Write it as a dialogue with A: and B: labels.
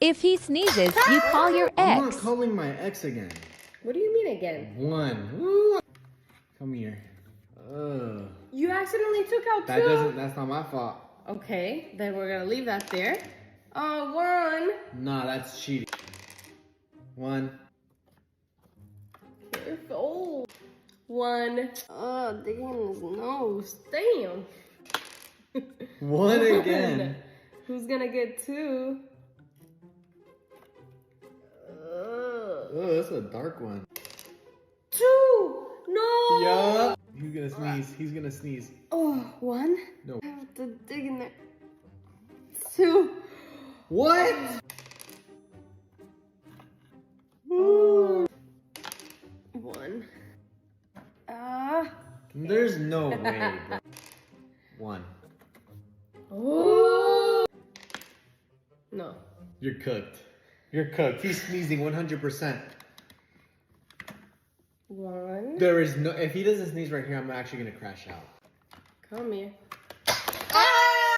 A: If he sneezes, you call your
B: I'm not
A: ex.
B: calling my ex again.
C: What do you mean again?
B: 1. Woo. Come here.
C: You accidentally took out
B: That
C: 2.
B: doesn't. That's not my fault.
C: Okay, then we're gonna leave that there. 1.
B: Nah, that's cheating. 1.
C: Careful. 1. Digging in his nose. Damn.
B: 1 again.
C: Who's gonna get 2?
B: Oh, that's a dark one.
C: 2. No.
B: Yeah. He's gonna sneeze. He's gonna sneeze.
C: Oh, 1.
B: No.
C: I have to dig in there. 2.
B: What?
C: Oh. 1.
B: There's no way, bro. 1.
C: Oh. No.
B: You're cooked. You're cooked. He's sneezing 100%.
C: 1.
B: There is no. If he doesn't sneeze right here, I'm actually gonna crash out.
C: Come here.